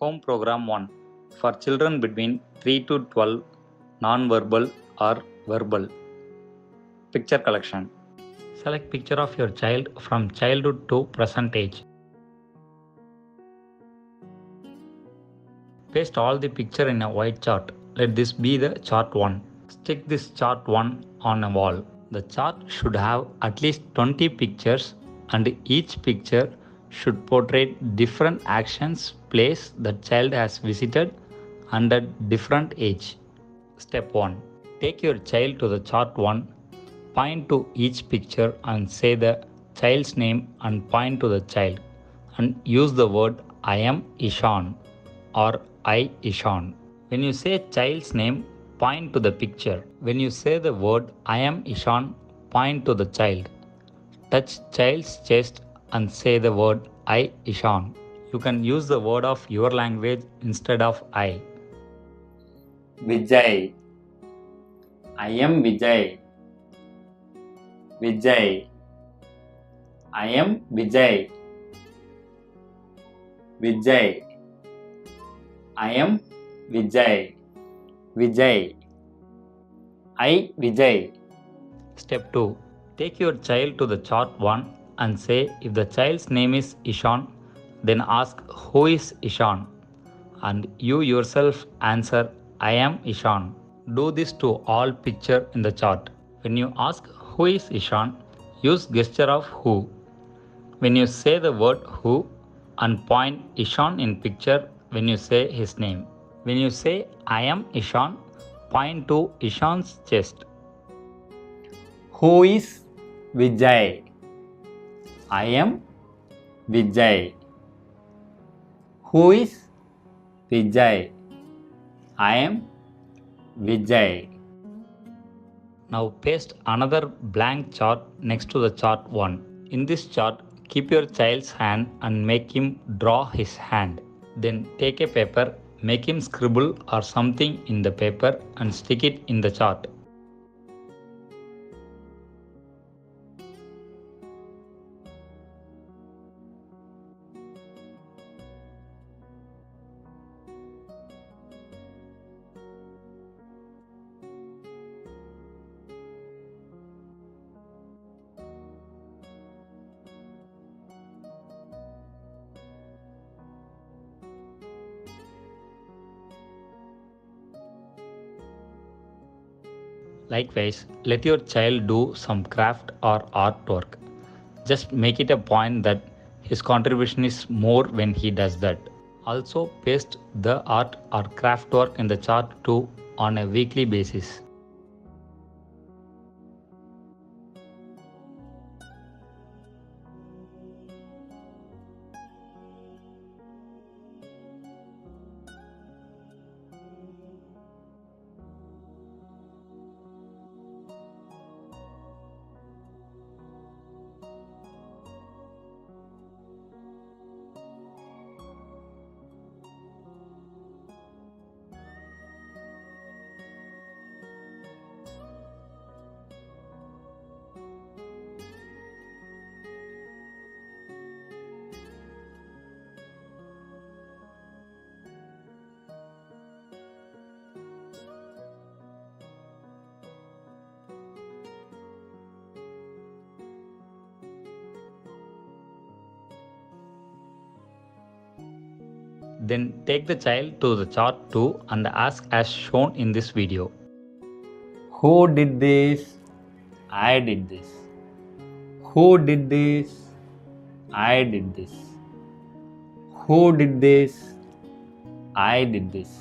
Home Program 1 for children between 3 to 12, non-verbal or verbal. Picture collection. Select picture of your child from childhood to present age. Paste all the picture in a white chart. Let this be the chart 1. Stick this chart 1 on a wall. The chart should have at least 20 pictures and each picture should portray different actions, place the child has visited and at different age. Step 1. Take your child to the chart 1, point to each picture and say the child's name and point to the child and use the word I am Ishan or I Ishan. When you say child's name, point to the picture. When you say the word I am Ishan, point to the child. Touch child's chest and say the word I Ishan. You can use the word of your language instead of I. Vijay. I am Vijay. Vijay. I am Vijay. Vijay. I am Vijay. Vijay. I Vijay. Step 2. Take your child to the chart 1 and say if the child's name is Ishan, then ask who is Ishan and you yourself answer I am Ishan. Do this to all picture in the chart. When you ask who is Ishan, use gesture of who. When you say the word who and point Ishan in picture when you say his name. When you say I am Ishan, point to Ishan's chest. Who is Vijay? I am Vijay. Who is Vijay? I am Vijay. Now paste another blank chart next to the chart 1. In this chart, keep your child's hand and make him draw his hand. Then take a paper, make him scribble or something in the paper and stick it in the chart. Likewise, let your child do some craft or artwork. Just make it a point that his contribution is more when he does that. Also, paste the art or craft work in the chart too on a weekly basis. Then take the child to the chart 2 and ask as shown in this video. Who did this? I did this. Who did this? I did this. Who did this? I did this.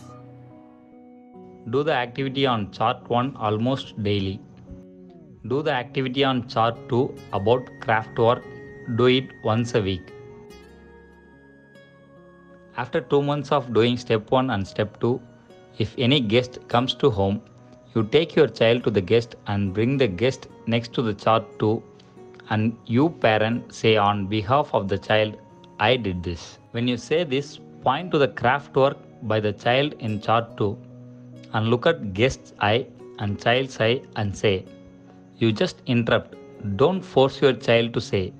Do the activity on chart 1 almost daily. Do the activity on chart 2 about craft work. Do it once a week. After 2 months of doing step 1 and step 2, if any guest comes to home, you take your child to the guest and bring the guest next to the chart 2 and you parent say on behalf of the child, I did this. When you say this, point to the craft work by the child in chart 2 and look at guest's eye and child's eye and say, you just interrupt, don't force your child to say.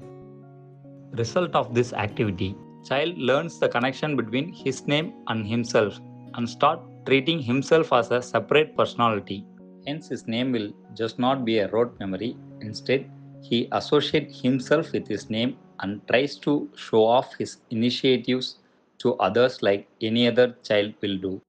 Result of this activity. Child learns the connection between his name and himself and start treating himself as a separate personality. Hence, his name will just not be a rote memory. Instead, he associates himself with his name and tries to show off his initiatives to others like any other child will do.